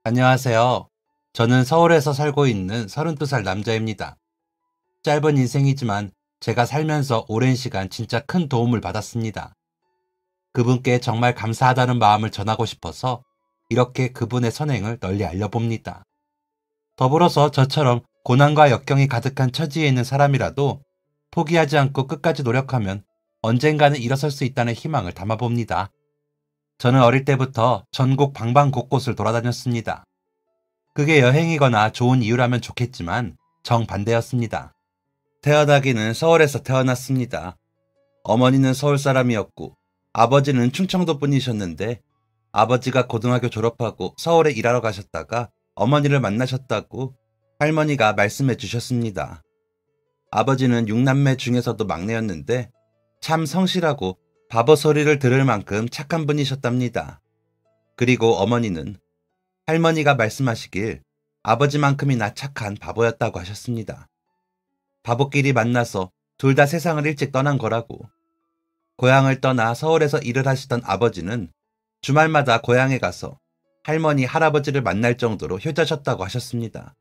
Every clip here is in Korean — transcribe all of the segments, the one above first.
안녕하세요. 저는 서울에서 살고 있는 32살 남자입니다. 짧은 인생이지만 제가 살면서 오랜 시간 진짜 큰 도움을 받았습니다. 그분께 정말 감사하다는 마음을 전하고 싶어서 이렇게 그분의 선행을 널리 알려봅니다. 더불어서 저처럼 고난과 역경이 가득한 처지에 있는 사람이라도 포기하지 않고 끝까지 노력하면 언젠가는 일어설 수 있다는 희망을 담아봅니다. 저는 어릴 때부터 전국 방방곳곳을 돌아다녔습니다. 그게 여행이거나 좋은 이유라면 좋겠지만 정반대였습니다. 태어나기는 서울에서 태어났습니다. 어머니는 서울 사람이었고 아버지는 충청도 분이셨는데 아버지가 고등학교 졸업하고 서울에 일하러 가셨다가 어머니를 만나셨다고 할머니가 말씀해 주셨습니다. 아버지는 6남매 중에서도 막내였는데 참 성실하고 바보 소리를 들을 만큼 착한 분이셨답니다. 그리고 어머니는 할머니가 말씀하시길 아버지만큼이나 착한 바보였다고 하셨습니다. 바보끼리 만나서 둘 다 세상을 일찍 떠난 거라고. 고향을 떠나 서울에서 일을 하시던 아버지는 주말마다 고향에 가서 할머니, 할아버지를 만날 정도로 효자셨다고 하셨습니다.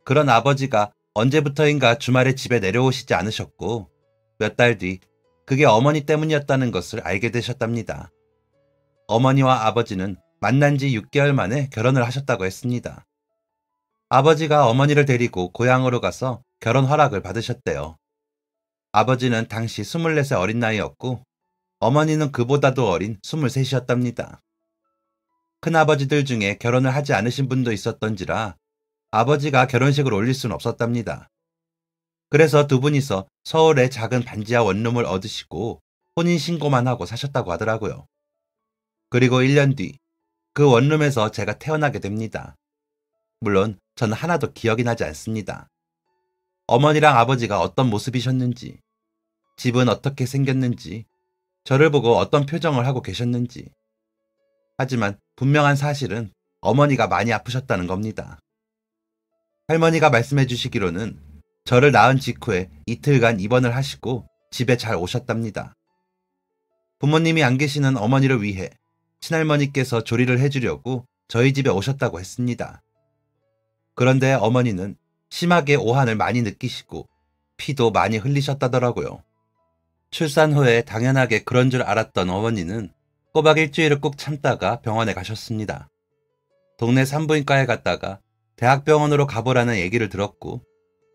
그런 아버지가 언제부터인가 주말에 집에 내려오시지 않으셨고 몇 달 뒤 그게 어머니 때문이었다는 것을 알게 되셨답니다. 어머니와 아버지는 만난 지 6개월 만에 결혼을 하셨다고 했습니다. 아버지가 어머니를 데리고 고향으로 가서 결혼 허락을 받으셨대요. 아버지는 당시 24세 어린 나이였고 어머니는 그보다도 어린 23이었답니다. 큰아버지들 중에 결혼을 하지 않으신 분도 있었던지라 아버지가 결혼식을 올릴 수는 없었답니다. 그래서 두 분이서 서울의 작은 반지하 원룸을 얻으시고 혼인신고만 하고 사셨다고 하더라고요. 그리고 1년 뒤 그 원룸에서 제가 태어나게 됩니다. 물론 저는 하나도 기억이 나지 않습니다. 어머니랑 아버지가 어떤 모습이셨는지, 집은 어떻게 생겼는지, 저를 보고 어떤 표정을 하고 계셨는지. 하지만 분명한 사실은 어머니가 많이 아프셨다는 겁니다. 할머니가 말씀해 주시기로는 저를 낳은 직후에 이틀간 입원을 하시고 집에 잘 오셨답니다. 부모님이 안 계시는 어머니를 위해 친할머니께서 조리를 해주려고 저희 집에 오셨다고 했습니다. 그런데 어머니는 심하게 오한을 많이 느끼시고 피도 많이 흘리셨다더라고요. 출산 후에 당연하게 그런 줄 알았던 어머니는 꼬박 일주일을 꾹 참다가 병원에 가셨습니다. 동네 산부인과에 갔다가 대학병원으로 가보라는 얘기를 들었고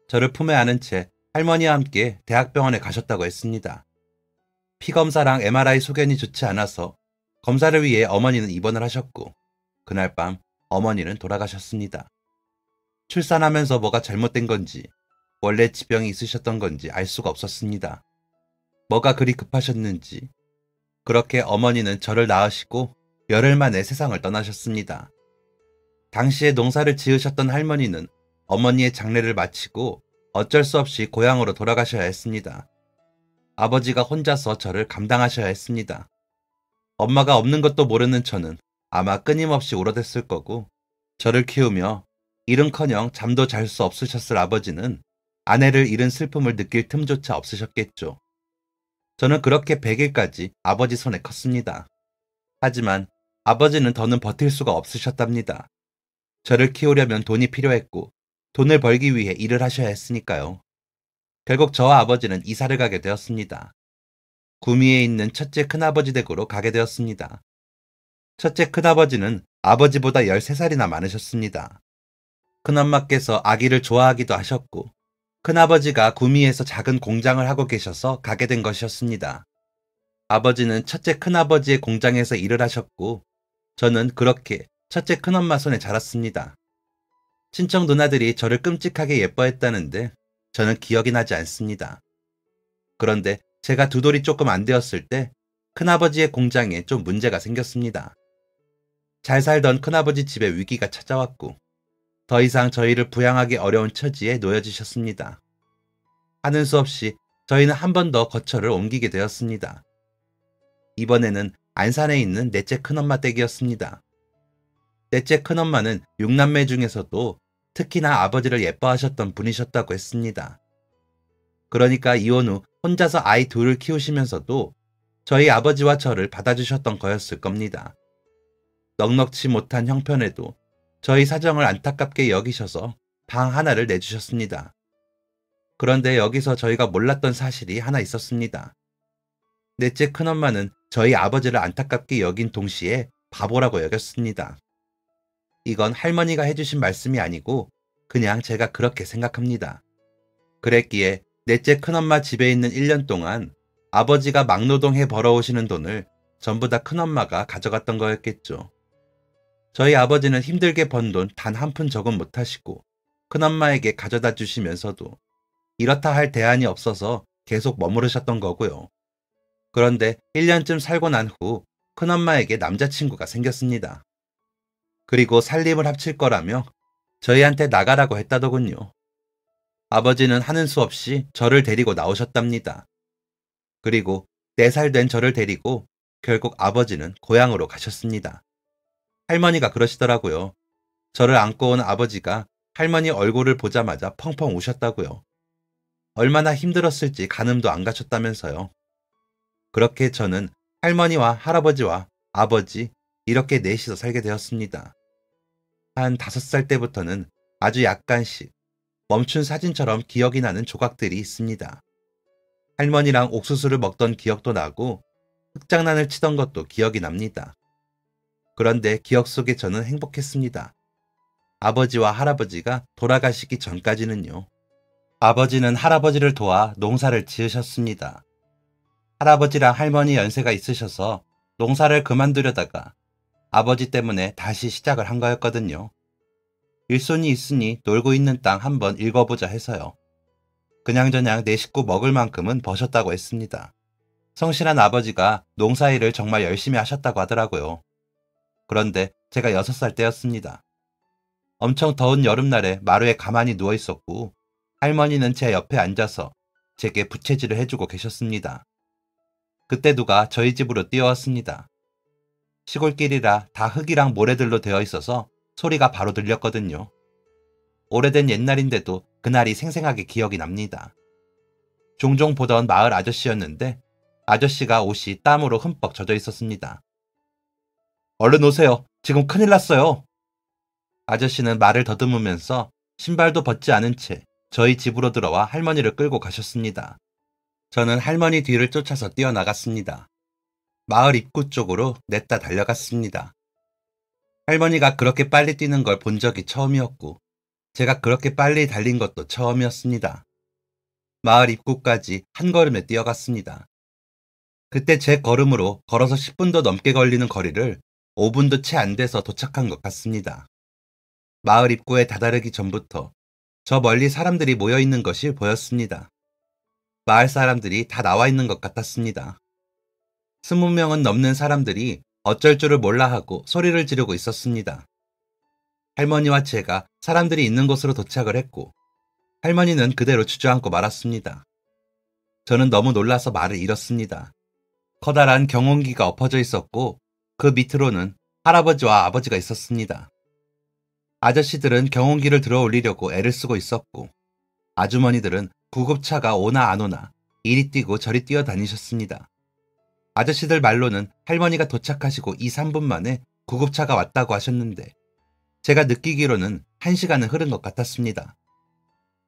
저를 품에 안은 채 할머니와 함께 대학병원에 가셨다고 했습니다. 피검사랑 MRI 소견이 좋지 않아서 검사를 위해 어머니는 입원을 하셨고 그날 밤 어머니는 돌아가셨습니다. 출산하면서 뭐가 잘못된 건지 원래 지병이 있으셨던 건지 알 수가 없었습니다. 뭐가 그리 급하셨는지 그렇게 어머니는 저를 낳으시고 열흘 만에 세상을 떠나셨습니다. 당시에 농사를 지으셨던 할머니는 어머니의 장례를 마치고 어쩔 수 없이 고향으로 돌아가셔야 했습니다. 아버지가 혼자서 저를 감당하셔야 했습니다. 엄마가 없는 것도 모르는 저는 아마 끊임없이 울어댔을 거고 저를 키우며 일은커녕 잠도 잘 수 없으셨을 아버지는 아내를 잃은 슬픔을 느낄 틈조차 없으셨겠죠. 저는 그렇게 100일까지 아버지 손에 컸습니다. 하지만 아버지는 더는 버틸 수가 없으셨답니다. 저를 키우려면 돈이 필요했고 돈을 벌기 위해 일을 하셔야 했으니까요. 결국 저와 아버지는 이사를 가게 되었습니다. 구미에 있는 첫째 큰아버지 댁으로 가게 되었습니다. 첫째 큰아버지는 아버지보다 13살이나 많으셨습니다. 큰엄마께서 아기를 좋아하기도 하셨고 큰아버지가 구미에서 작은 공장을 하고 계셔서 가게 된 것이었습니다. 아버지는 첫째 큰아버지의 공장에서 일을 하셨고 저는 그렇게 첫째 큰엄마 손에 자랐습니다. 친척 누나들이 저를 끔찍하게 예뻐했다는데 저는 기억이 나지 않습니다. 그런데 제가 두 돌이 조금 안 되었을 때 큰아버지의 공장에 좀 문제가 생겼습니다. 잘 살던 큰아버지 집에 위기가 찾아왔고 더 이상 저희를 부양하기 어려운 처지에 놓여지셨습니다. 하는 수 없이 저희는 한 번 더 거처를 옮기게 되었습니다. 이번에는 안산에 있는 넷째 큰엄마 댁이었습니다. 넷째 큰엄마는 6남매 중에서도 특히나 아버지를 예뻐하셨던 분이셨다고 했습니다. 그러니까 이혼 후 혼자서 아이 둘을 키우시면서도 저희 아버지와 저를 받아주셨던 거였을 겁니다. 넉넉지 못한 형편에도 저희 사정을 안타깝게 여기셔서 방 하나를 내주셨습니다. 그런데 여기서 저희가 몰랐던 사실이 하나 있었습니다. 넷째 큰엄마는 저희 아버지를 안타깝게 여긴 동시에 바보라고 여겼습니다. 이건 할머니가 해주신 말씀이 아니고 그냥 제가 그렇게 생각합니다. 그랬기에 넷째 큰엄마 집에 있는 1년 동안 아버지가 막노동해 벌어오시는 돈을 전부 다 큰엄마가 가져갔던 거였겠죠. 저희 아버지는 힘들게 번 돈 단 한 푼 저금 못하시고 큰엄마에게 가져다 주시면서도 이렇다 할 대안이 없어서 계속 머무르셨던 거고요. 그런데 1년쯤 살고 난 후 큰엄마에게 남자친구가 생겼습니다. 그리고 살림을 합칠 거라며 저희한테 나가라고 했다더군요. 아버지는 하는 수 없이 저를 데리고 나오셨답니다. 그리고 4살 된 저를 데리고 결국 아버지는 고향으로 가셨습니다. 할머니가 그러시더라고요. 저를 안고 온 아버지가 할머니 얼굴을 보자마자 펑펑 우셨다고요. 얼마나 힘들었을지 가늠도 안 가셨다면서요. 그렇게 저는 할머니와 할아버지와 아버지 이렇게 넷이서 살게 되었습니다. 한 5살 때부터는 아주 약간씩 멈춘 사진처럼 기억이 나는 조각들이 있습니다. 할머니랑 옥수수를 먹던 기억도 나고 흙장난을 치던 것도 기억이 납니다. 그런데 기억 속에 저는 행복했습니다. 아버지와 할아버지가 돌아가시기 전까지는요. 아버지는 할아버지를 도와 농사를 지으셨습니다. 할아버지랑 할머니 연세가 있으셔서 농사를 그만두려다가 아버지 때문에 다시 시작을 한 거였거든요. 일손이 있으니 놀고 있는 땅 한번 읽어보자 해서요. 그냥저냥 내 식구 먹을 만큼은 버셨다고 했습니다. 성실한 아버지가 농사일을 정말 열심히 하셨다고 하더라고요. 그런데 제가 6살 때였습니다. 엄청 더운 여름날에 마루에 가만히 누워 있었고 할머니는 제 옆에 앉아서 제게 부채질을 해주고 계셨습니다. 그때 누가 저희 집으로 뛰어왔습니다. 시골길이라 다 흙이랑 모래들로 되어 있어서 소리가 바로 들렸거든요. 오래된 옛날인데도 그날이 생생하게 기억이 납니다. 종종 보던 마을 아저씨였는데 아저씨가 옷이 땀으로 흠뻑 젖어 있었습니다. 얼른 오세요. 지금 큰일 났어요. 아저씨는 말을 더듬으면서 신발도 벗지 않은 채 저희 집으로 들어와 할머니를 끌고 가셨습니다. 저는 할머니 뒤를 쫓아서 뛰어나갔습니다. 마을 입구 쪽으로 냈다 달려갔습니다. 할머니가 그렇게 빨리 뛰는 걸 본 적이 처음이었고 제가 그렇게 빨리 달린 것도 처음이었습니다. 마을 입구까지 한 걸음에 뛰어갔습니다. 그때 제 걸음으로 걸어서 10분도 넘게 걸리는 거리를 5분도 채 안 돼서 도착한 것 같습니다. 마을 입구에 다다르기 전부터 저 멀리 사람들이 모여 있는 것이 보였습니다. 마을 사람들이 다 나와 있는 것 같았습니다. 20명은 넘는 사람들이 어쩔 줄을 몰라 하고 소리를 지르고 있었습니다. 할머니와 제가 사람들이 있는 곳으로 도착을 했고 할머니는 그대로 주저앉고 말았습니다. 저는 너무 놀라서 말을 잃었습니다. 커다란 경운기가 엎어져 있었고 그 밑으로는 할아버지와 아버지가 있었습니다. 아저씨들은 경운기를 들어 올리려고 애를 쓰고 있었고 아주머니들은 구급차가 오나 안 오나 이리 뛰고 저리 뛰어다니셨습니다. 아저씨들 말로는 할머니가 도착하시고 2, 3분 만에 구급차가 왔다고 하셨는데 제가 느끼기로는 1시간은 흐른 것 같았습니다.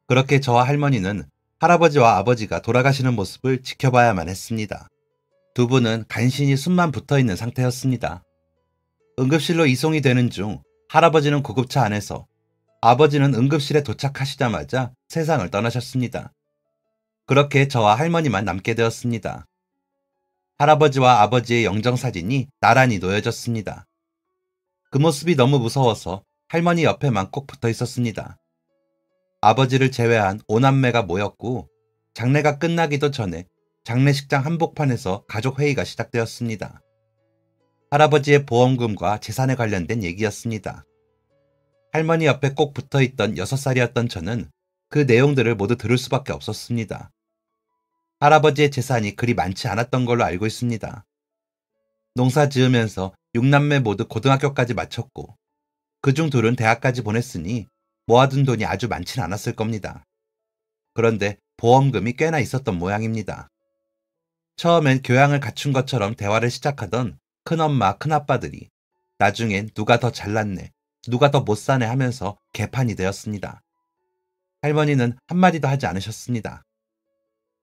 그렇게 저와 할머니는 할아버지와 아버지가 돌아가시는 모습을 지켜봐야만 했습니다. 두 분은 간신히 숨만 붙어있는 상태였습니다. 응급실로 이송이 되는 중 할아버지는 구급차 안에서 아버지는 응급실에 도착하시자마자 세상을 떠나셨습니다. 그렇게 저와 할머니만 남게 되었습니다. 할아버지와 아버지의 영정사진이 나란히 놓여졌습니다. 그 모습이 너무 무서워서 할머니 옆에만 꼭 붙어 있었습니다. 아버지를 제외한 5남매가 모였고 장례가 끝나기도 전에 장례식장 한복판에서 가족회의가 시작되었습니다. 할아버지의 보험금과 재산에 관련된 얘기였습니다. 할머니 옆에 꼭 붙어있던 6살이었던 저는 그 내용들을 모두 들을 수밖에 없었습니다. 할아버지의 재산이 그리 많지 않았던 걸로 알고 있습니다. 농사 지으면서 6남매 모두 고등학교까지 마쳤고 그중 둘은 대학까지 보냈으니 모아둔 돈이 아주 많지는 않았을 겁니다. 그런데 보험금이 꽤나 있었던 모양입니다. 처음엔 교양을 갖춘 것처럼 대화를 시작하던 큰엄마, 큰아빠들이 나중엔 누가 더 잘났네, 누가 더 못 사네 하면서 개판이 되었습니다. 할머니는 한마디도 하지 않으셨습니다.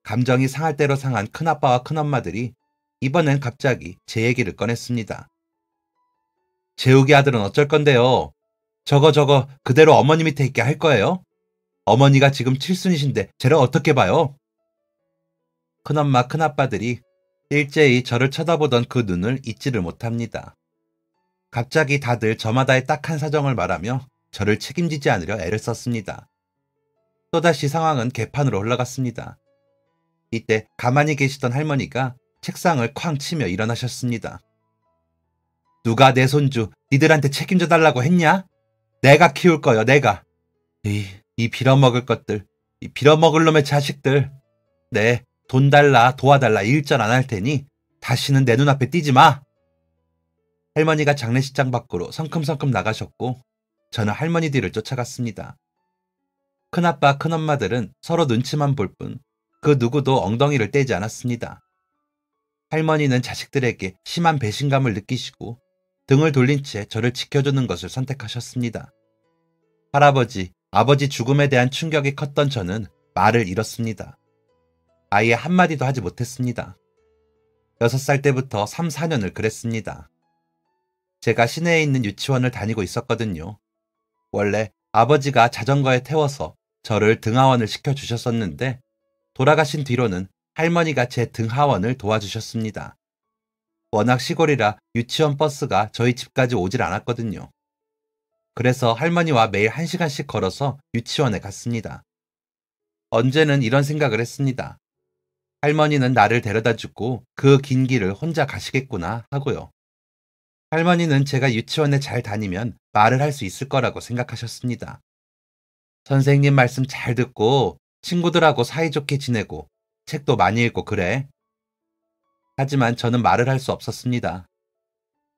감정이 상할 대로 상한 큰아빠와 큰엄마들이 이번엔 갑자기 제 얘기를 꺼냈습니다. 재욱이 아들은 어쩔 건데요? 저거 그대로 어머니 밑에 있게 할 거예요? 어머니가 지금 칠순이신데 쟤를 어떻게 봐요? 큰엄마 큰아빠들이 일제히 저를 쳐다보던 그 눈을 잊지를 못합니다. 갑자기 다들 저마다의 딱한 사정을 말하며 저를 책임지지 않으려 애를 썼습니다. 또다시 상황은 개판으로 흘러갔습니다. 이때 가만히 계시던 할머니가 책상을 쾅 치며 일어나셨습니다. 누가 내 손주 니들한테 책임져 달라고 했냐? 내가 키울 거요, 내가. 이 빌어먹을 것들, 이 빌어먹을 놈의 자식들. 네, 돈 달라, 도와달라 일절 안 할 테니 다시는 내 눈앞에 띄지 마. 할머니가 장례식장 밖으로 성큼성큼 나가셨고 저는 할머니 뒤를 쫓아갔습니다. 큰아빠 큰엄마들은 서로 눈치만 볼 뿐 그 누구도 엉덩이를 떼지 않았습니다. 할머니는 자식들에게 심한 배신감을 느끼시고 등을 돌린 채 저를 지켜주는 것을 선택하셨습니다. 할아버지, 아버지 죽음에 대한 충격이 컸던 저는 말을 잃었습니다. 아예 한마디도 하지 못했습니다. 6살 때부터 3, 4년을 그랬습니다. 제가 시내에 있는 유치원을 다니고 있었거든요. 원래 아버지가 자전거에 태워서 저를 등하원을 시켜주셨었는데 돌아가신 뒤로는 할머니가 제 등하원을 도와주셨습니다. 워낙 시골이라 유치원 버스가 저희 집까지 오질 않았거든요. 그래서 할머니와 매일 1시간씩 걸어서 유치원에 갔습니다. 언제는 이런 생각을 했습니다. 할머니는 나를 데려다주고 그 긴 길을 혼자 가시겠구나 하고요. 할머니는 제가 유치원에 잘 다니면 말을 할 수 있을 거라고 생각하셨습니다. 선생님 말씀 잘 듣고 친구들하고 사이좋게 지내고 책도 많이 읽고 그래. 하지만 저는 말을 할 수 없었습니다.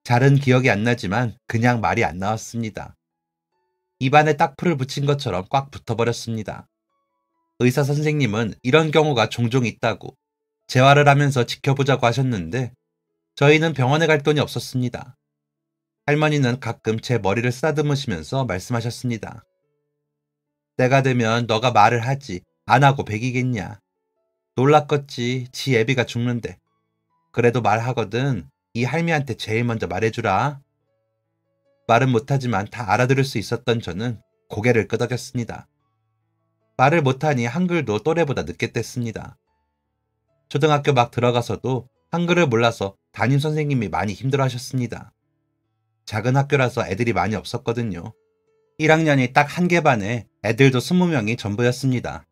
잘은 기억이 안 나지만 그냥 말이 안 나왔습니다. 입안에 딱풀을 붙인 것처럼 꽉 붙어버렸습니다. 의사 선생님은 이런 경우가 종종 있다고 재활을 하면서 지켜보자고 하셨는데 저희는 병원에 갈 돈이 없었습니다. 할머니는 가끔 제 머리를 쓰다듬으시면서 말씀하셨습니다. 때가 되면 너가 말을 하지 안 하고 배기겠냐. 놀랍겠지 지 애비가 죽는데. 그래도 말하거든 이 할미한테 제일 먼저 말해주라. 말은 못하지만 다 알아들을 수 있었던 저는 고개를 끄덕였습니다. 말을 못하니 한글도 또래보다 늦게 뗐습니다. 초등학교 막 들어가서도 한글을 몰라서 담임선생님이 많이 힘들어하셨습니다. 작은 학교라서 애들이 많이 없었거든요. 1학년이 딱 한 개 반에 애들도 20명이 전부였습니다.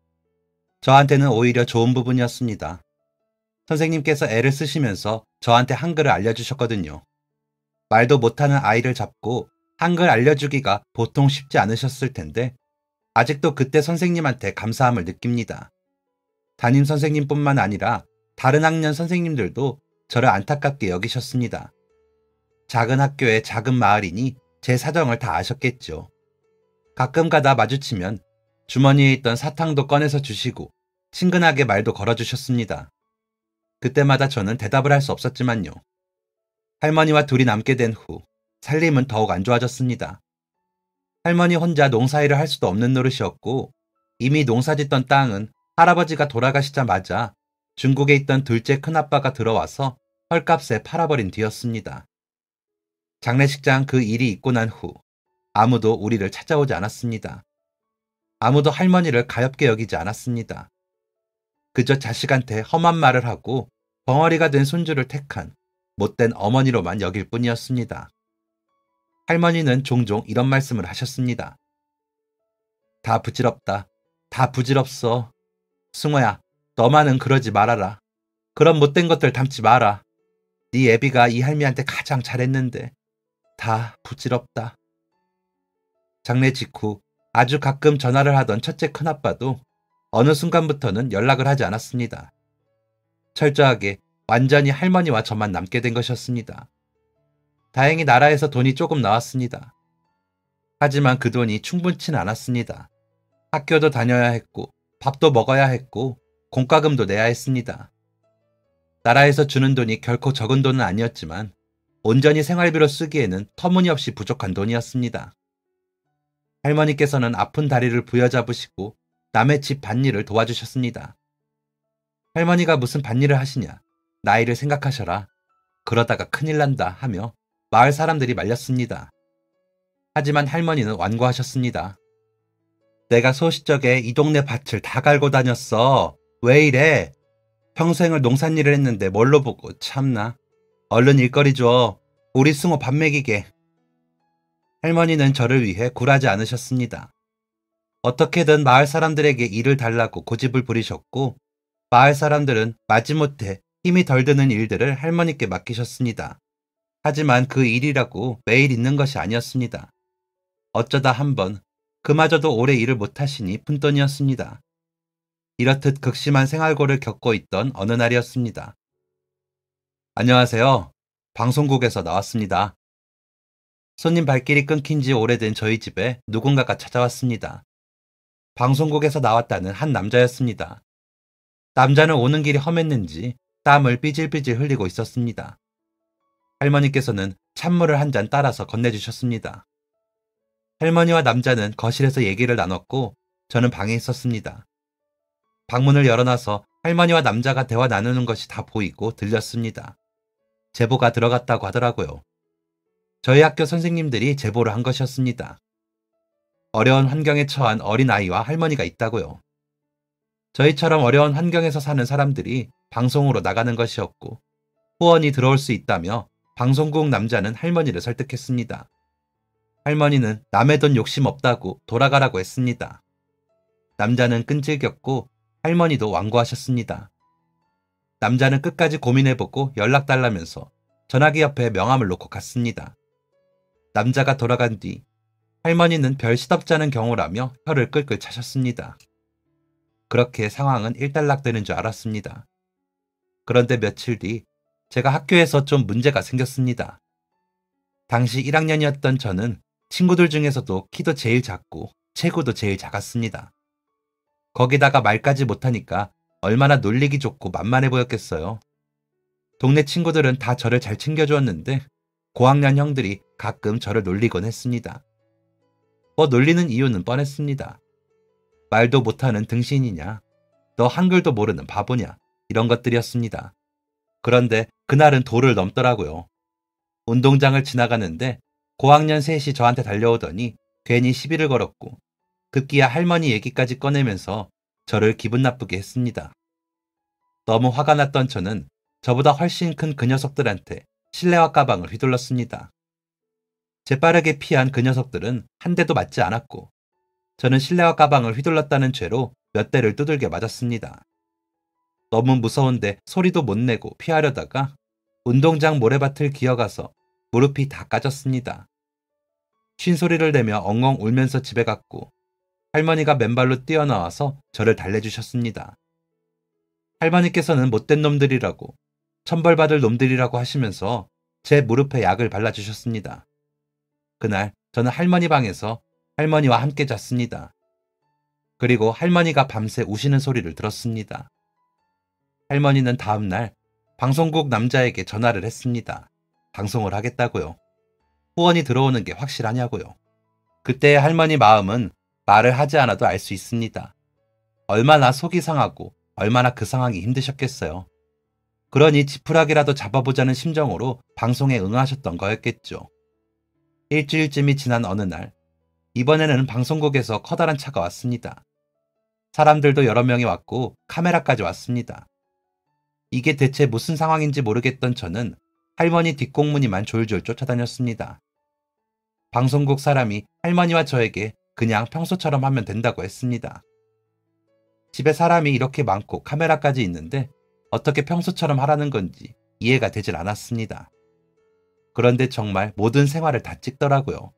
저한테는 오히려 좋은 부분이었습니다. 선생님께서 애를 쓰시면서 저한테 한글을 알려주셨거든요. 말도 못하는 아이를 잡고 한글 알려주기가 보통 쉽지 않으셨을 텐데 아직도 그때 선생님한테 감사함을 느낍니다. 담임 선생님뿐만 아니라 다른 학년 선생님들도 저를 안타깝게 여기셨습니다. 작은 학교의 작은 마을이니 제 사정을 다 아셨겠죠. 가끔 가다 마주치면 주머니에 있던 사탕도 꺼내서 주시고 친근하게 말도 걸어주셨습니다. 그때마다 저는 대답을 할 수 없었지만요. 할머니와 둘이 남게 된 후 살림은 더욱 안 좋아졌습니다. 할머니 혼자 농사일을 할 수도 없는 노릇이었고 이미 농사짓던 땅은 할아버지가 돌아가시자마자 중국에 있던 둘째 큰아빠가 들어와서 헐값에 팔아버린 뒤였습니다. 장례식장 그 일이 있고 난 후 아무도 우리를 찾아오지 않았습니다. 아무도 할머니를 가엾게 여기지 않았습니다. 그저 자식한테 험한 말을 하고 벙어리가 된 손주를 택한 못된 어머니로만 여길 뿐이었습니다. 할머니는 종종 이런 말씀을 하셨습니다. 다 부질없다. 다 부질없어. 승호야, 너만은 그러지 말아라. 그런 못된 것들 담지 마라. 네 애비가 이 할미한테 가장 잘했는데 다 부질없다. 장례 직후 아주 가끔 전화를 하던 첫째 큰아빠도 어느 순간부터는 연락을 하지 않았습니다. 철저하게 완전히 할머니와 저만 남게 된 것이었습니다. 다행히 나라에서 돈이 조금 나왔습니다. 하지만 그 돈이 충분치는 않았습니다. 학교도 다녀야 했고 밥도 먹어야 했고 공과금도 내야 했습니다. 나라에서 주는 돈이 결코 적은 돈은 아니었지만 온전히 생활비로 쓰기에는 터무니없이 부족한 돈이었습니다. 할머니께서는 아픈 다리를 부여잡으시고 남의 집 밭일을 도와주셨습니다. 할머니가 무슨 밭일을 하시냐? 나이를 생각하셔라. 그러다가 큰일 난다 하며 마을 사람들이 말렸습니다. 하지만 할머니는 완고하셨습니다. 내가 소시적에 이 동네 밭을 다 갈고 다녔어. 왜 이래? 평생을 농산일을 했는데 뭘로 보고 참나. 얼른 일거리 줘. 우리 승호 밥 먹이게. 할머니는 저를 위해 굴하지 않으셨습니다. 어떻게든 마을 사람들에게 일을 달라고 고집을 부리셨고 마을 사람들은 마지못해 힘이 덜 드는 일들을 할머니께 맡기셨습니다. 하지만 그 일이라고 매일 있는 것이 아니었습니다. 어쩌다 한번 그마저도 오래 일을 못하시니 푼돈이었습니다. 이렇듯 극심한 생활고를 겪고 있던 어느 날이었습니다. 안녕하세요. 방송국에서 나왔습니다. 손님 발길이 끊긴 지 오래된 저희 집에 누군가가 찾아왔습니다. 방송국에서 나왔다는 한 남자였습니다. 남자는 오는 길이 험했는지 땀을 삐질삐질 흘리고 있었습니다. 할머니께서는 찬물을 한 잔 따라서 건네주셨습니다. 할머니와 남자는 거실에서 얘기를 나눴고 저는 방에 있었습니다. 방문을 열어놔서 할머니와 남자가 대화 나누는 것이 다 보이고 들렸습니다. 제보가 들어갔다고 하더라고요. 저희 학교 선생님들이 제보를 한 것이었습니다. 어려운 환경에 처한 어린아이와 할머니가 있다고요. 저희처럼 어려운 환경에서 사는 사람들이 방송으로 나가는 것이었고 후원이 들어올 수 있다며 방송국 남자는 할머니를 설득했습니다. 할머니는 남의 돈 욕심 없다고 돌아가라고 했습니다. 남자는 끈질겼고 할머니도 완고하셨습니다. 남자는 끝까지 고민해보고 연락달라면서 전화기 옆에 명함을 놓고 갔습니다. 남자가 돌아간 뒤 할머니는 별 시덥잖은 경우라며 혀를 끌끌 차셨습니다. 그렇게 상황은 일단락되는 줄 알았습니다. 그런데 며칠 뒤 제가 학교에서 좀 문제가 생겼습니다. 당시 1학년이었던 저는 친구들 중에서도 키도 제일 작고 체구도 제일 작았습니다. 거기다가 말까지 못하니까 얼마나 놀리기 좋고 만만해 보였겠어요. 동네 친구들은 다 저를 잘 챙겨주었는데 고학년 형들이 가끔 저를 놀리곤 했습니다. 놀리는 이유는 뻔했습니다. 말도 못하는 등신이냐, 너 한글도 모르는 바보냐, 이런 것들이었습니다. 그런데 그날은 도를 넘더라고요. 운동장을 지나가는데 고학년 셋이 저한테 달려오더니 괜히 시비를 걸었고 급기야 할머니 얘기까지 꺼내면서 저를 기분 나쁘게 했습니다. 너무 화가 났던 저는 저보다 훨씬 큰 그 녀석들한테 실내화 가방을 휘둘렀습니다. 재빠르게 피한 그 녀석들은 한 대도 맞지 않았고 저는 실내화 가방을 휘둘렀다는 죄로 몇 대를 두들겨 맞았습니다. 너무 무서운데 소리도 못 내고 피하려다가 운동장 모래밭을 기어가서 무릎이 다 까졌습니다. 쉰소리를 내며 엉엉 울면서 집에 갔고 할머니가 맨발로 뛰어나와서 저를 달래주셨습니다. 할머니께서는 못된 놈들이라고 천벌받을 놈들이라고 하시면서 제 무릎에 약을 발라주셨습니다. 그날 저는 할머니 방에서 할머니와 함께 잤습니다. 그리고 할머니가 밤새 우시는 소리를 들었습니다. 할머니는 다음날 방송국 남자에게 전화를 했습니다. 방송을 하겠다고요. 후원이 들어오는 게 확실하냐고요. 그때의 할머니 마음은 말을 하지 않아도 알 수 있습니다. 얼마나 속이 상하고 얼마나 그 상황이 힘드셨겠어요. 그러니 지푸라기라도 잡아보자는 심정으로 방송에 응하셨던 거였겠죠. 일주일쯤이 지난 어느 날 이번에는 방송국에서 커다란 차가 왔습니다. 사람들도 여러 명이 왔고 카메라까지 왔습니다. 이게 대체 무슨 상황인지 모르겠던 저는 할머니 뒷공무니만 졸졸 쫓아다녔습니다. 방송국 사람이 할머니와 저에게 그냥 평소처럼 하면 된다고 했습니다. 집에 사람이 이렇게 많고 카메라까지 있는데 어떻게 평소처럼 하라는 건지 이해가 되질 않았습니다. 그런데 정말 모든 생활을 다 찍더라고요.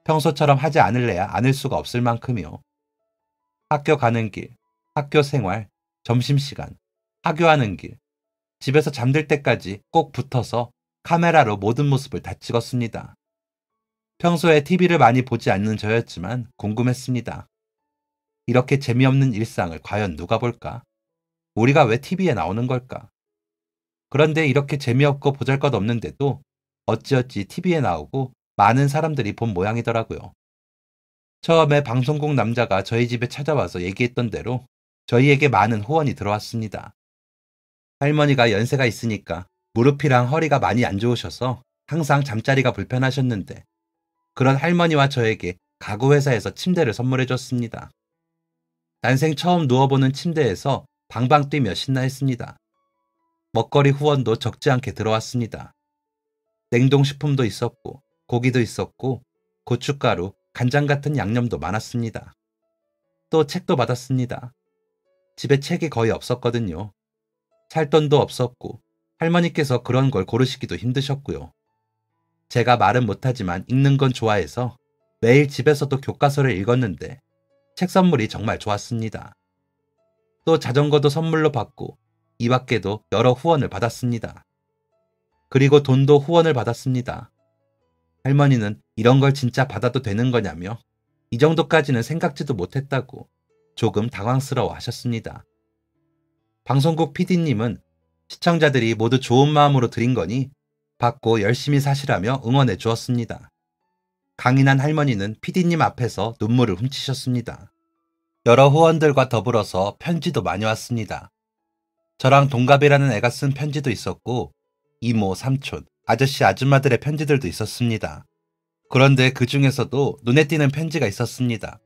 평소처럼 하지 않을래야 않을 수가 없을 만큼이요. 학교 가는 길, 학교 생활, 점심시간, 하교하는 길, 집에서 잠들 때까지 꼭 붙어서 카메라로 모든 모습을 다 찍었습니다. 평소에 TV를 많이 보지 않는 저였지만 궁금했습니다. 이렇게 재미없는 일상을 과연 누가 볼까? 우리가 왜 TV에 나오는 걸까? 그런데 이렇게 재미없고 보잘것없는데도 어찌어찌 TV에 나오고 많은 사람들이 본 모양이더라고요. 처음에 방송국 남자가 저희 집에 찾아와서 얘기했던 대로 저희에게 많은 후원이 들어왔습니다. 할머니가 연세가 있으니까 무릎이랑 허리가 많이 안 좋으셔서 항상 잠자리가 불편하셨는데 그런 할머니와 저에게 가구 회사에서 침대를 선물해 줬습니다. 난생 처음 누워보는 침대에서 방방 뛰며 신나했습니다. 먹거리 후원도 적지 않게 들어왔습니다. 냉동식품도 있었고 고기도 있었고 고춧가루, 간장 같은 양념도 많았습니다. 또 책도 받았습니다. 집에 책이 거의 없었거든요. 살 돈도 없었고 할머니께서 그런 걸 고르시기도 힘드셨고요. 제가 말은 못하지만 읽는 건 좋아해서 매일 집에서도 교과서를 읽었는데 책 선물이 정말 좋았습니다. 또 자전거도 선물로 받고 이 밖에도 여러 후원을 받았습니다. 그리고 돈도 후원을 받았습니다. 할머니는 이런 걸 진짜 받아도 되는 거냐며 이 정도까지는 생각지도 못했다고 조금 당황스러워 하셨습니다. 방송국 PD님은 시청자들이 모두 좋은 마음으로 드린 거니 받고 열심히 사시라며 응원해 주었습니다. 강인한 할머니는 PD님 앞에서 눈물을 훔치셨습니다. 여러 후원들과 더불어서 편지도 많이 왔습니다. 저랑 동갑이라는 애가 쓴 편지도 있었고 이모, 삼촌, 아저씨, 아줌마들의 편지들도 있었습니다. 그런데 그 중에서도 눈에 띄는 편지가 있었습니다.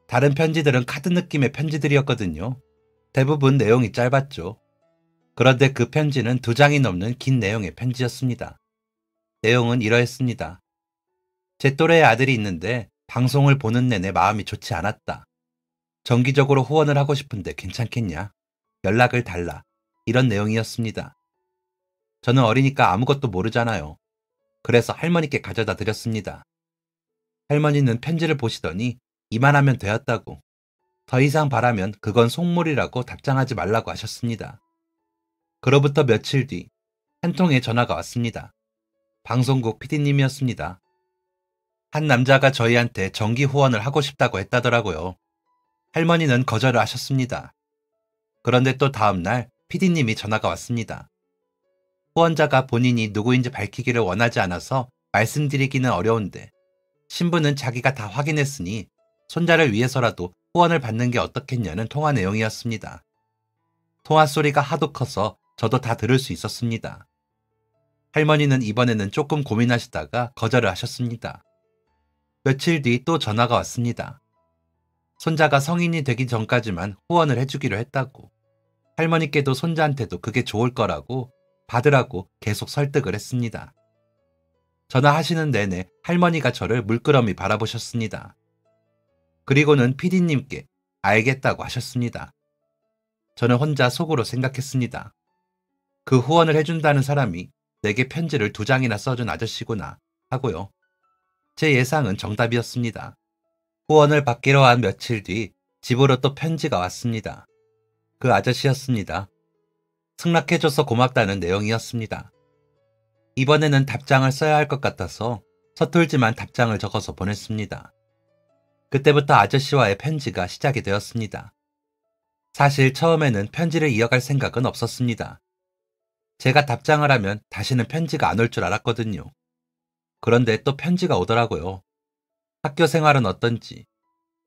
다른 편지들은 카드 느낌의 편지들이었거든요. 대부분 내용이 짧았죠. 그런데 그 편지는 2장이 넘는 긴 내용의 편지였습니다. 내용은 이러했습니다. 제 또래의 아들이 있는데 방송을 보는 내내 마음이 좋지 않았다. 정기적으로 후원을 하고 싶은데 괜찮겠냐? 연락을 달라. 이런 내용이었습니다. 저는 어리니까 아무것도 모르잖아요. 그래서 할머니께 가져다 드렸습니다. 할머니는 편지를 보시더니 이만하면 되었다고, 더 이상 바라면 그건 속물이라고 답장하지 말라고 하셨습니다. 그로부터 며칠 뒤 한 통의 전화가 왔습니다. 방송국 PD님이었습니다. 한 남자가 저희한테 정기 후원을 하고 싶다고 했다더라고요. 할머니는 거절을 하셨습니다. 그런데 또 다음날 PD님이 전화가 왔습니다. 후원자가 본인이 누구인지 밝히기를 원하지 않아서 말씀드리기는 어려운데 신부는 자기가 다 확인했으니 손자를 위해서라도 후원을 받는 게 어떻겠냐는 통화 내용이었습니다. 통화 소리가 하도 커서 저도 다 들을 수 있었습니다. 할머니는 이번에는 조금 고민하시다가 거절을 하셨습니다. 며칠 뒤 또 전화가 왔습니다. 손자가 성인이 되기 전까지만 후원을 해주기로 했다고, 할머니께도 손자한테도 그게 좋을 거라고 받으라고 계속 설득을 했습니다. 전화하시는 내내 할머니가 저를 물끄러미 바라보셨습니다. 그리고는 PD님께 알겠다고 하셨습니다. 저는 혼자 속으로 생각했습니다. 그 후원을 해준다는 사람이 내게 편지를 2장이나 써준 아저씨구나 하고요. 제 예상은 정답이었습니다. 후원을 받기로 한 며칠 뒤 집으로 또 편지가 왔습니다. 그 아저씨였습니다. 승낙해줘서 고맙다는 내용이었습니다. 이번에는 답장을 써야 할 것 같아서 서툴지만 답장을 적어서 보냈습니다. 그때부터 아저씨와의 편지가 시작이 되었습니다. 사실 처음에는 편지를 이어갈 생각은 없었습니다. 제가 답장을 하면 다시는 편지가 안 올 줄 알았거든요. 그런데 또 편지가 오더라고요. 학교 생활은 어떤지,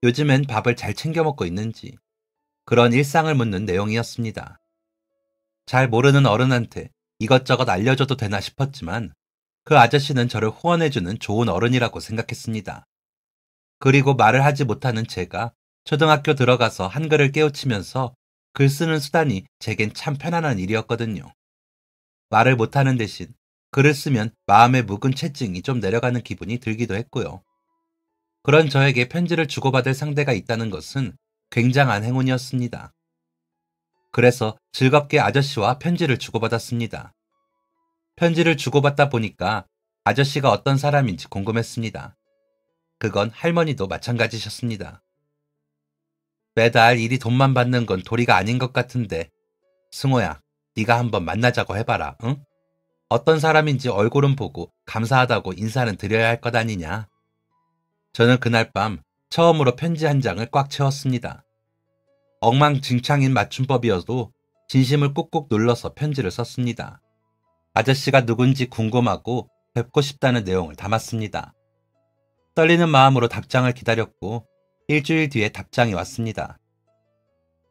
요즘엔 밥을 잘 챙겨 먹고 있는지, 그런 일상을 묻는 내용이었습니다. 잘 모르는 어른한테 이것저것 알려줘도 되나 싶었지만 그 아저씨는 저를 후원해주는 좋은 어른이라고 생각했습니다. 그리고 말을 하지 못하는 제가 초등학교 들어가서 한글을 깨우치면서 글 쓰는 수단이 제겐 참 편안한 일이었거든요. 말을 못하는 대신 글을 쓰면 마음의 묵은 채증이 좀 내려가는 기분이 들기도 했고요. 그런 저에게 편지를 주고받을 상대가 있다는 것은 굉장한 행운이었습니다. 그래서 즐겁게 아저씨와 편지를 주고받았습니다. 편지를 주고받다 보니까 아저씨가 어떤 사람인지 궁금했습니다. 그건 할머니도 마찬가지셨습니다. 매달 일이 돈만 받는 건 도리가 아닌 것 같은데 승호야, 네가 한번 만나자고 해봐라, 응? 어떤 사람인지 얼굴은 보고 감사하다고 인사는 드려야 할 것 아니냐. 저는 그날 밤 처음으로 편지 한 장을 꽉 채웠습니다. 엉망진창인 맞춤법이어도 진심을 꾹꾹 눌러서 편지를 썼습니다. 아저씨가 누군지 궁금하고 뵙고 싶다는 내용을 담았습니다. 떨리는 마음으로 답장을 기다렸고 일주일 뒤에 답장이 왔습니다.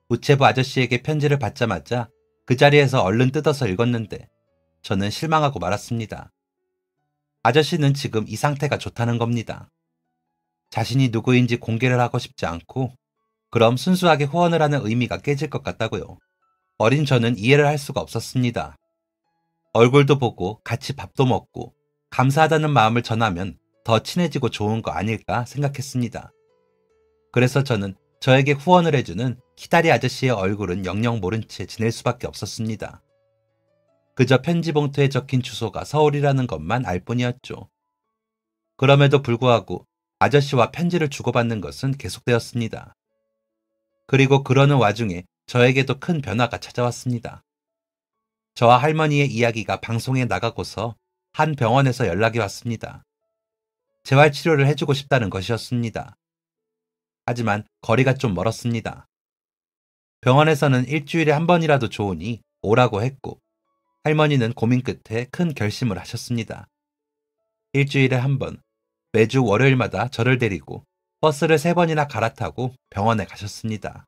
우체부 아저씨에게 편지를 받자마자 그 자리에서 얼른 뜯어서 읽었는데 저는 실망하고 말았습니다. 아저씨는 지금 이 상태가 좋다는 겁니다. 자신이 누구인지 공개를 하고 싶지 않고 그럼 순수하게 후원을 하는 의미가 깨질 것 같다고요. 어린 저는 이해를 할 수가 없었습니다. 얼굴도 보고 같이 밥도 먹고 감사하다는 마음을 전하면 더 친해지고 좋은 거 아닐까 생각했습니다. 그래서 저는 저에게 후원을 해주는 키다리 아저씨의 얼굴은 영영 모른 채 지낼 수밖에 없었습니다. 그저 편지 봉투에 적힌 주소가 서울이라는 것만 알 뿐이었죠. 그럼에도 불구하고 아저씨와 편지를 주고받는 것은 계속되었습니다. 그리고 그러는 와중에 저에게도 큰 변화가 찾아왔습니다. 저와 할머니의 이야기가 방송에 나가고서 한 병원에서 연락이 왔습니다. 재활치료를 해주고 싶다는 것이었습니다. 하지만 거리가 좀 멀었습니다. 병원에서는 일주일에 한 번이라도 좋으니 오라고 했고 할머니는 고민 끝에 큰 결심을 하셨습니다. 일주일에 한 번, 매주 월요일마다 저를 데리고 버스를 3번이나 갈아타고 병원에 가셨습니다.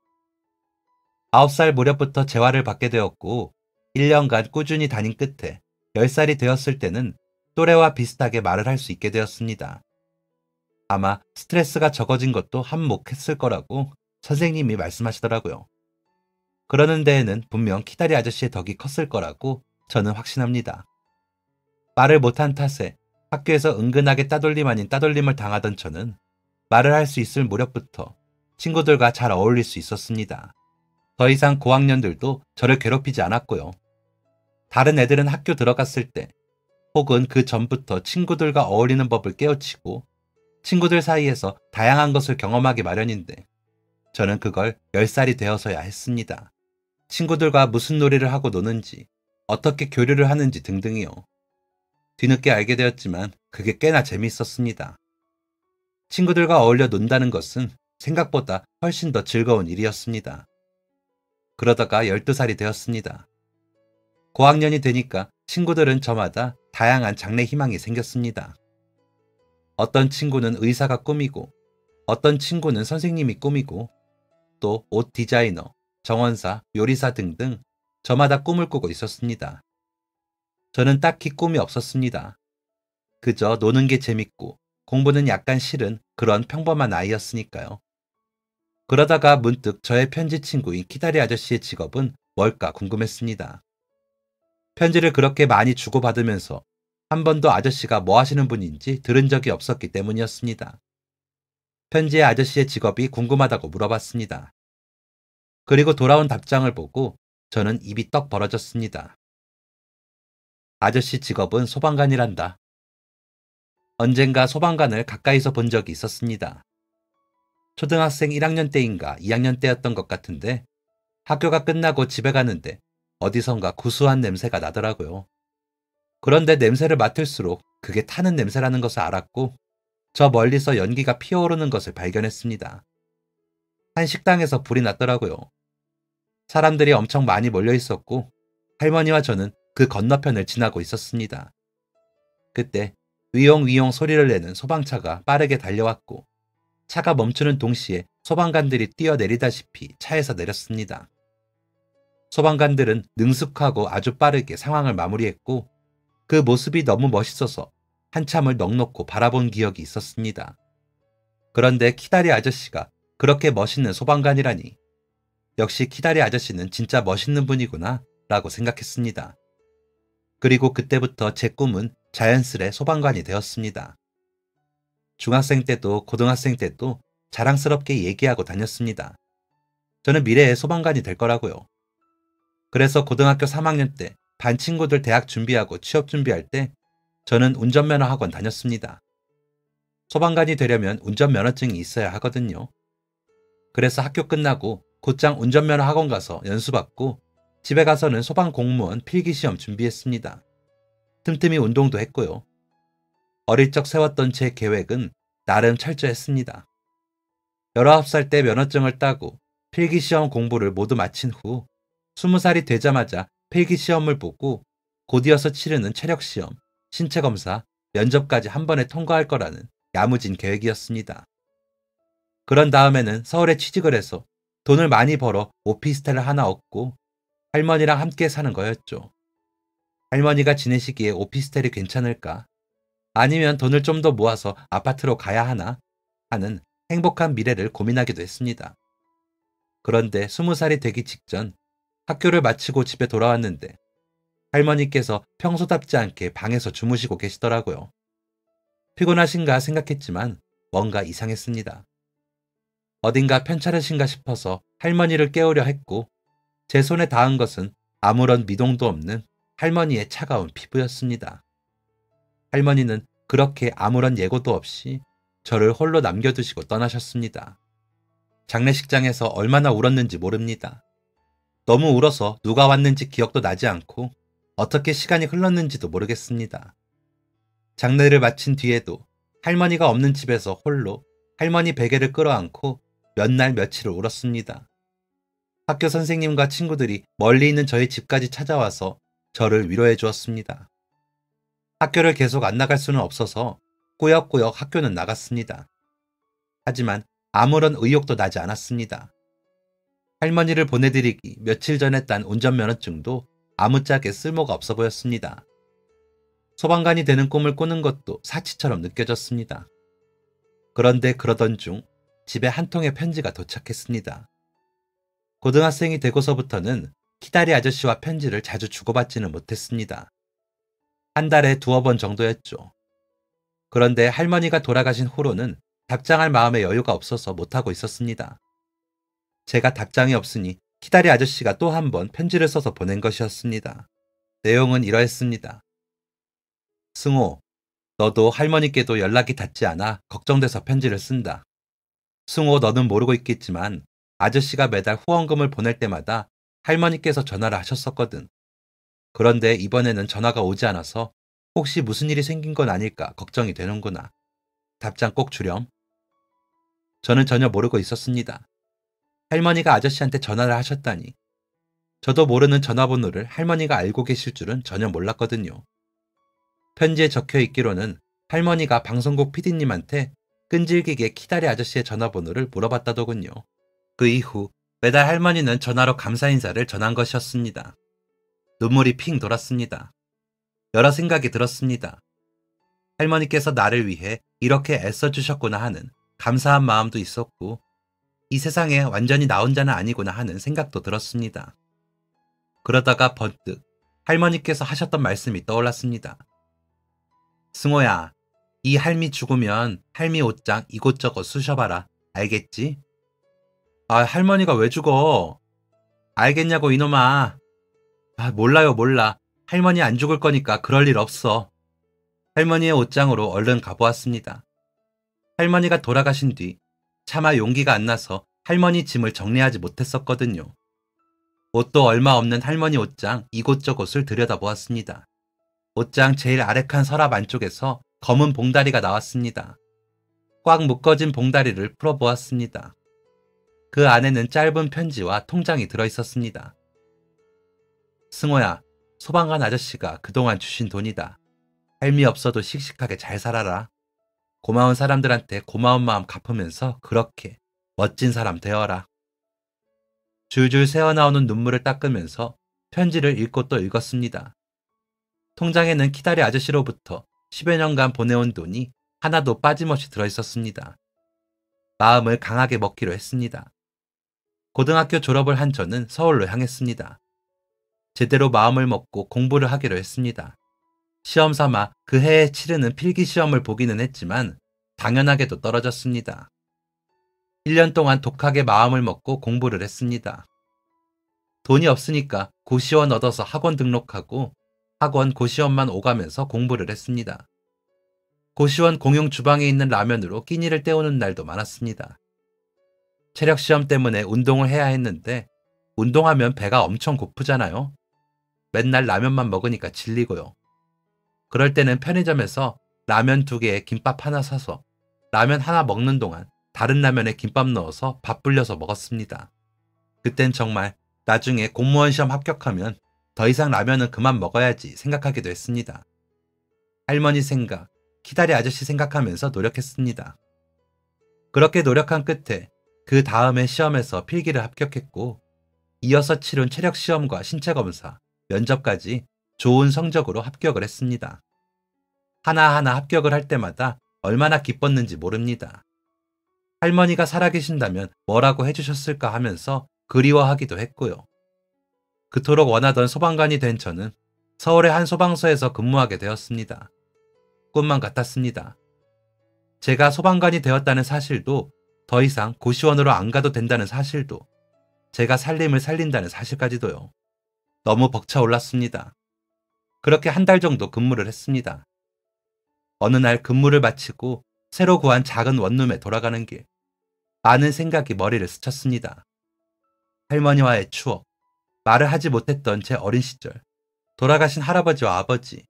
9살 무렵부터 재활을 받게 되었고 1년간 꾸준히 다닌 끝에 10살이 되었을 때는 또래와 비슷하게 말을 할 수 있게 되었습니다. 아마 스트레스가 적어진 것도 한몫했을 거라고 선생님이 말씀하시더라고요. 그러는 데에는 분명 키다리 아저씨의 덕이 컸을 거라고 저는 확신합니다. 말을 못한 탓에 학교에서 은근하게 따돌림 아닌 따돌림을 당하던 저는 말을 할 수 있을 무렵부터 친구들과 잘 어울릴 수 있었습니다. 더 이상 고학년들도 저를 괴롭히지 않았고요. 다른 애들은 학교 들어갔을 때 혹은 그 전부터 친구들과 어울리는 법을 깨우치고 친구들 사이에서 다양한 것을 경험하기 마련인데 저는 그걸 10살이 되어서야 했습니다. 친구들과 무슨 놀이를 하고 노는지, 어떻게 교류를 하는지 등등이요. 뒤늦게 알게 되었지만 그게 꽤나 재미있었습니다. 친구들과 어울려 논다는 것은 생각보다 훨씬 더 즐거운 일이었습니다. 그러다가 12살이 되었습니다. 고학년이 되니까 친구들은 저마다 다양한 장래 희망이 생겼습니다. 어떤 친구는 의사가 꿈이고 어떤 친구는 선생님이 꿈이고 또 옷 디자이너, 정원사, 요리사 등등 저마다 꿈을 꾸고 있었습니다. 저는 딱히 꿈이 없었습니다. 그저 노는 게 재밌고 공부는 약간 싫은 그런 평범한 아이였으니까요. 그러다가 문득 저의 편지 친구인 키다리 아저씨의 직업은 뭘까 궁금했습니다. 편지를 그렇게 많이 주고받으면서 한 번도 아저씨가 뭐 하시는 분인지 들은 적이 없었기 때문이었습니다. 편지의 아저씨의 직업이 궁금하다고 물어봤습니다. 그리고 돌아온 답장을 보고 저는 입이 떡 벌어졌습니다. 아저씨 직업은 소방관이란다. 언젠가 소방관을 가까이서 본 적이 있었습니다. 초등학생 1학년 때인가 2학년 때였던 것 같은데 학교가 끝나고 집에 가는데 어디선가 구수한 냄새가 나더라고요. 그런데 냄새를 맡을수록 그게 타는 냄새라는 것을 알았고 저 멀리서 연기가 피어오르는 것을 발견했습니다. 한 식당에서 불이 났더라고요. 사람들이 엄청 많이 몰려 있었고 할머니와 저는 그 건너편을 지나고 있었습니다. 그때 위용위용 소리를 내는 소방차가 빠르게 달려왔고 차가 멈추는 동시에 소방관들이 뛰어내리다시피 차에서 내렸습니다. 소방관들은 능숙하고 아주 빠르게 상황을 마무리했고 그 모습이 너무 멋있어서 한참을 넋 놓고 바라본 기억이 있었습니다. 그런데 키다리 아저씨가 그렇게 멋있는 소방관이라니 역시 키다리 아저씨는 진짜 멋있는 분이구나 라고 생각했습니다. 그리고 그때부터 제 꿈은 자연스레 소방관이 되었습니다. 중학생 때도 고등학생 때도 자랑스럽게 얘기하고 다녔습니다. 저는 미래의 소방관이 될 거라고요. 그래서 고등학교 3학년 때 반 친구들 대학 준비하고 취업 준비할 때 저는 운전면허 학원 다녔습니다. 소방관이 되려면 운전면허증이 있어야 하거든요. 그래서 학교 끝나고 곧장 운전면허 학원 가서 연수받고 집에 가서는 소방공무원 필기시험 준비했습니다. 틈틈이 운동도 했고요. 어릴 적 세웠던 제 계획은 나름 철저했습니다. 19살 때 면허증을 따고 필기시험 공부를 모두 마친 후 20살이 되자마자 필기시험을 보고 곧이어서 치르는 체력시험, 신체검사, 면접까지 한 번에 통과할 거라는 야무진 계획이었습니다. 그런 다음에는 서울에 취직을 해서 돈을 많이 벌어 오피스텔을 하나 얻고 할머니랑 함께 사는 거였죠. 할머니가 지내시기에 오피스텔이 괜찮을까? 아니면 돈을 좀 더 모아서 아파트로 가야 하나? 하는 행복한 미래를 고민하기도 했습니다. 그런데 20살이 되기 직전 학교를 마치고 집에 돌아왔는데 할머니께서 평소답지 않게 방에서 주무시고 계시더라고요. 피곤하신가 생각했지만 뭔가 이상했습니다. 어딘가 편찮으신가 싶어서 할머니를 깨우려 했고 제 손에 닿은 것은 아무런 미동도 없는 할머니의 차가운 피부였습니다. 할머니는 그렇게 아무런 예고도 없이 저를 홀로 남겨두시고 떠나셨습니다. 장례식장에서 얼마나 울었는지 모릅니다. 너무 울어서 누가 왔는지 기억도 나지 않고 어떻게 시간이 흘렀는지도 모르겠습니다. 장례를 마친 뒤에도 할머니가 없는 집에서 홀로 할머니 베개를 끌어안고 몇 날 며칠을 울었습니다. 학교 선생님과 친구들이 멀리 있는 저희 집까지 찾아와서 저를 위로해 주었습니다. 학교를 계속 안 나갈 수는 없어서 꾸역꾸역 학교는 나갔습니다. 하지만 아무런 의욕도 나지 않았습니다. 할머니를 보내드리기 며칠 전에 딴 운전면허증도 아무짝에 쓸모가 없어 보였습니다. 소방관이 되는 꿈을 꾸는 것도 사치처럼 느껴졌습니다. 그런데 그러던 중 집에 한 통의 편지가 도착했습니다. 고등학생이 되고서부터는 키다리 아저씨와 편지를 자주 주고받지는 못했습니다. 한 달에 2번 정도였죠. 그런데 할머니가 돌아가신 후로는 답장할 마음의 여유가 없어서 못하고 있었습니다. 제가 답장이 없으니 키다리 아저씨가 또 한 번 편지를 써서 보낸 것이었습니다. 내용은 이러했습니다. 승호, 너도 할머니께도 연락이 닿지 않아 걱정돼서 편지를 쓴다. 승호, 너는 모르고 있겠지만 아저씨가 매달 후원금을 보낼 때마다 할머니께서 전화를 하셨었거든. 그런데 이번에는 전화가 오지 않아서 혹시 무슨 일이 생긴 건 아닐까 걱정이 되는구나. 답장 꼭 주렴. 저는 전혀 모르고 있었습니다. 할머니가 아저씨한테 전화를 하셨다니. 저도 모르는 전화번호를 할머니가 알고 계실 줄은 전혀 몰랐거든요. 편지에 적혀 있기로는 할머니가 방송국 PD님한테 끈질기게 키다리 아저씨의 전화번호를 물어봤다더군요. 그 이후 매달 할머니는 전화로 감사 인사를 전한 것이었습니다. 눈물이 핑 돌았습니다. 여러 생각이 들었습니다. 할머니께서 나를 위해 이렇게 애써주셨구나 하는 감사한 마음도 있었고 이 세상에 완전히 나 혼자는 아니구나 하는 생각도 들었습니다. 그러다가 번뜩 할머니께서 하셨던 말씀이 떠올랐습니다. 승호야, 이 할미 죽으면 할미 옷장 이곳저곳 쑤셔봐라. 알겠지? 아, 할머니가 왜 죽어? 알겠냐고 이놈아. 아, 몰라요, 몰라. 할머니 안 죽을 거니까 그럴 일 없어. 할머니의 옷장으로 얼른 가보았습니다. 할머니가 돌아가신 뒤 차마 용기가 안 나서 할머니 짐을 정리하지 못했었거든요. 옷도 얼마 없는 할머니 옷장 이곳저곳을 들여다보았습니다. 옷장 제일 아래 칸 서랍 안쪽에서 검은 봉다리가 나왔습니다. 꽉 묶어진 봉다리를 풀어보았습니다. 그 안에는 짧은 편지와 통장이 들어있었습니다. 승호야, 소방관 아저씨가 그동안 주신 돈이다. 할미 없어도 씩씩하게 잘 살아라. 고마운 사람들한테 고마운 마음 갚으면서 그렇게 멋진 사람 되어라. 줄줄 새어나오는 눈물을 닦으면서 편지를 읽고 또 읽었습니다. 통장에는 키다리 아저씨로부터 10여 년간 보내온 돈이 하나도 빠짐없이 들어있었습니다. 마음을 강하게 먹기로 했습니다. 고등학교 졸업을 한 저는 서울로 향했습니다. 제대로 마음을 먹고 공부를 하기로 했습니다. 시험 삼아 그 해에 치르는 필기시험을 보기는 했지만 당연하게도 떨어졌습니다. 1년 동안 독하게 마음을 먹고 공부를 했습니다. 돈이 없으니까 고시원 얻어서 학원 등록하고 학원 고시원만 오가면서 공부를 했습니다. 고시원 공용 주방에 있는 라면으로 끼니를 때우는 날도 많았습니다. 체력시험 때문에 운동을 해야 했는데 운동하면 배가 엄청 고프잖아요. 맨날 라면만 먹으니까 질리고요. 그럴 때는 편의점에서 라면 2개에 김밥 하나 사서 라면 하나 먹는 동안 다른 라면에 김밥 넣어서 밥 불려서 먹었습니다. 그땐 정말 나중에 공무원 시험 합격하면 더 이상 라면은 그만 먹어야지 생각하기도 했습니다. 할머니 생각, 키다리 아저씨 생각하면서 노력했습니다. 그렇게 노력한 끝에 그 다음에 시험에서 필기를 합격했고 이어서 치룬 체력 시험과 신체 검사, 면접까지 좋은 성적으로 합격을 했습니다. 하나하나 합격을 할 때마다 얼마나 기뻤는지 모릅니다. 할머니가 살아계신다면 뭐라고 해주셨을까 하면서 그리워하기도 했고요. 그토록 원하던 소방관이 된 저는 서울의 한 소방서에서 근무하게 되었습니다. 꿈만 같았습니다. 제가 소방관이 되었다는 사실도, 더 이상 고시원으로 안 가도 된다는 사실도, 제가 살림을 살린다는 사실까지도요. 너무 벅차올랐습니다. 그렇게 한 달 정도 근무를 했습니다. 어느 날 근무를 마치고 새로 구한 작은 원룸에 돌아가는 길, 많은 생각이 머리를 스쳤습니다. 할머니와의 추억, 말을 하지 못했던 제 어린 시절, 돌아가신 할아버지와 아버지,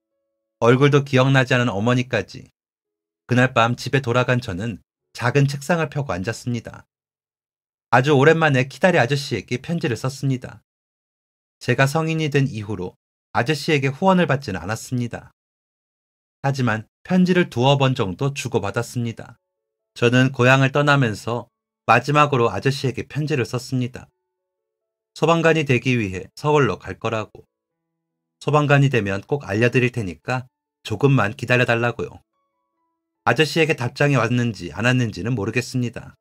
얼굴도 기억나지 않은 어머니까지. 그날 밤 집에 돌아간 저는 작은 책상을 펴고 앉았습니다. 아주 오랜만에 키다리 아저씨에게 편지를 썼습니다. 제가 성인이 된 이후로 아저씨에게 후원을 받지는 않았습니다. 하지만 편지를 2번 정도 주고받았습니다. 저는 고향을 떠나면서 마지막으로 아저씨에게 편지를 썼습니다. 소방관이 되기 위해 서울로 갈 거라고. 소방관이 되면 꼭 알려드릴 테니까 조금만 기다려달라고요. 아저씨에게 답장이 왔는지 안 왔는지는 모르겠습니다.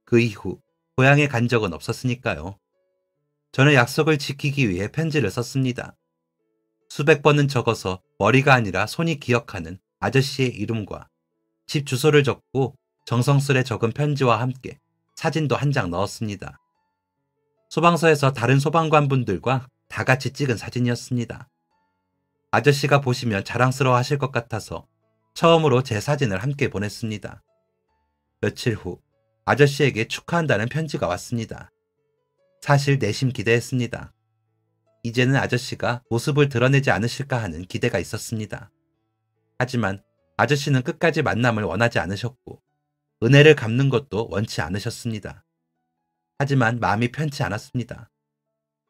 그 이후 고향에 간 적은 없었으니까요. 저는 약속을 지키기 위해 편지를 썼습니다. 수백 번은 적어서 머리가 아니라 손이 기억하는 아저씨의 이름과 집 주소를 적고 정성스레 적은 편지와 함께 사진도 한 장 넣었습니다. 소방서에서 다른 소방관분들과 다 같이 찍은 사진이었습니다. 아저씨가 보시면 자랑스러워 하실 것 같아서 처음으로 제 사진을 함께 보냈습니다. 며칠 후 아저씨에게 축하한다는 편지가 왔습니다. 사실 내심 기대했습니다. 이제는 아저씨가 모습을 드러내지 않으실까 하는 기대가 있었습니다. 하지만 아저씨는 끝까지 만남을 원하지 않으셨고 은혜를 갚는 것도 원치 않으셨습니다. 하지만 마음이 편치 않았습니다.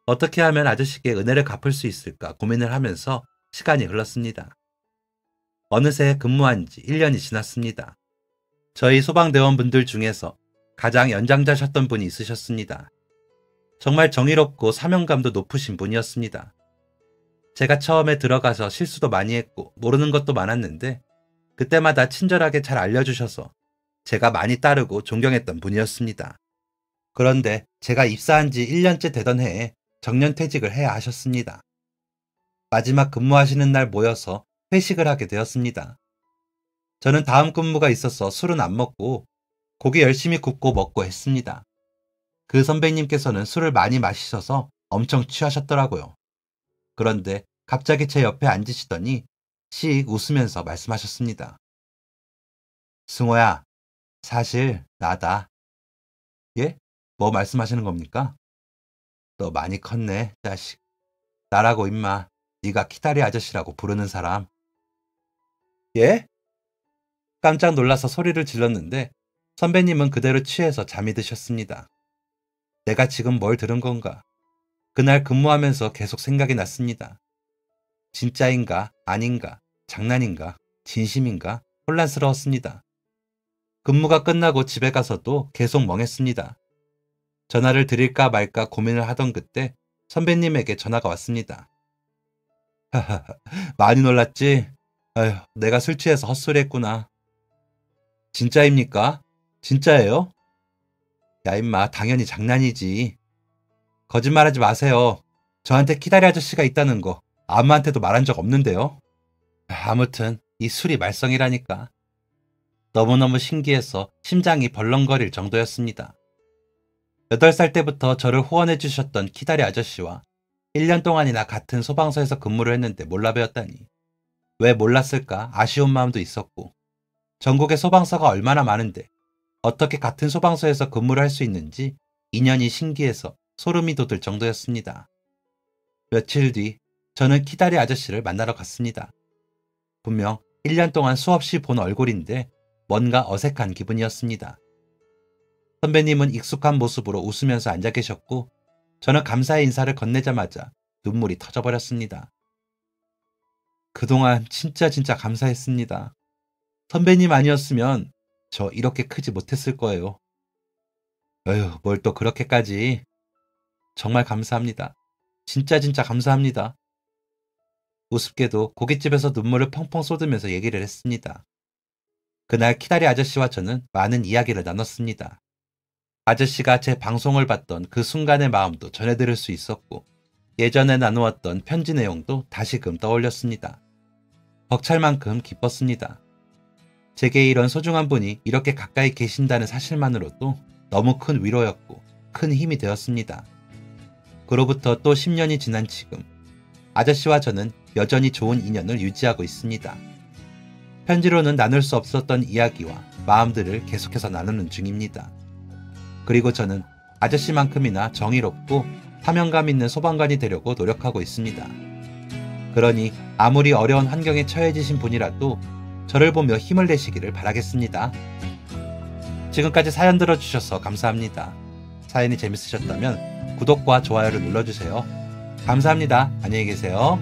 어떻게 하면 아저씨께 은혜를 갚을 수 있을까 고민을 하면서 시간이 흘렀습니다. 어느새 근무한 지 1년이 지났습니다. 저희 소방대원분들 중에서 가장 연장자셨던 분이 있으셨습니다. 정말 정의롭고 사명감도 높으신 분이었습니다. 제가 처음에 들어가서 실수도 많이 했고 모르는 것도 많았는데 그때마다 친절하게 잘 알려주셔서 제가 많이 따르고 존경했던 분이었습니다. 그런데 제가 입사한 지 1년째 되던 해에 정년퇴직을 해야 하셨습니다. 마지막 근무하시는 날 모여서 회식을 하게 되었습니다. 저는 다음 근무가 있어서 술은 안 먹고 고기 열심히 굽고 먹고 했습니다. 그 선배님께서는 술을 많이 마시셔서 엄청 취하셨더라고요. 그런데 갑자기 제 옆에 앉으시더니 씩 웃으면서 말씀하셨습니다. 승호야, 사실 나다. 예? 뭐 말씀하시는 겁니까? 너 많이 컸네, 자식. 나라고 임마, 네가 키다리 아저씨라고 부르는 사람. 예? 깜짝 놀라서 소리를 질렀는데 선배님은 그대로 취해서 잠이 드셨습니다. 내가 지금 뭘 들은 건가? 그날 근무하면서 계속 생각이 났습니다. 진짜인가? 아닌가? 장난인가? 진심인가? 혼란스러웠습니다. 근무가 끝나고 집에 가서도 계속 멍했습니다. 전화를 드릴까 말까 고민을 하던 그때 선배님에게 전화가 왔습니다. 하하하, 많이 놀랐지? 아휴, 내가 술 취해서 헛소리했구나. 진짜입니까? 진짜예요? 야 임마, 당연히 장난이지. 거짓말하지 마세요. 저한테 키다리 아저씨가 있다는 거 아무한테도 말한 적 없는데요. 아무튼 이 술이 말썽이라니까. 너무너무 신기해서 심장이 벌렁거릴 정도였습니다. 8살 때부터 저를 후원해 주셨던 키다리 아저씨와 1년 동안이나 같은 소방서에서 근무를 했는데 몰라 배웠다니. 왜 몰랐을까 아쉬운 마음도 있었고, 전국에 소방서가 얼마나 많은데 어떻게 같은 소방서에서 근무를 할 수 있는지 인연이 신기해서 소름이 돋을 정도였습니다. 며칠 뒤 저는 키다리 아저씨를 만나러 갔습니다. 분명 1년 동안 수없이 본 얼굴인데 뭔가 어색한 기분이었습니다. 선배님은 익숙한 모습으로 웃으면서 앉아 계셨고 저는 감사의 인사를 건네자마자 눈물이 터져버렸습니다. 그동안 진짜 감사했습니다. 선배님 아니었으면 저 이렇게 크지 못했을 거예요. 에휴, 뭘 또 그렇게까지. 정말 감사합니다. 진짜 감사합니다. 우습게도 고깃집에서 눈물을 펑펑 쏟으면서 얘기를 했습니다. 그날 키다리 아저씨와 저는 많은 이야기를 나눴습니다. 아저씨가 제 방송을 봤던 그 순간의 마음도 전해들을 수 있었고 예전에 나누었던 편지 내용도 다시금 떠올렸습니다. 벅찰 만큼 기뻤습니다. 제게 이런 소중한 분이 이렇게 가까이 계신다는 사실만으로도 너무 큰 위로였고 큰 힘이 되었습니다. 그로부터 또 10년이 지난 지금 아저씨와 저는 여전히 좋은 인연을 유지하고 있습니다. 편지로는 나눌 수 없었던 이야기와 마음들을 계속해서 나누는 중입니다. 그리고 저는 아저씨만큼이나 정의롭고 사명감 있는 소방관이 되려고 노력하고 있습니다. 그러니 아무리 어려운 환경에 처해지신 분이라도 저를 보며 힘을 내시기를 바라겠습니다. 지금까지 사연 들어주셔서 감사합니다. 사연이 재밌으셨다면 구독과 좋아요를 눌러주세요. 감사합니다. 안녕히 계세요.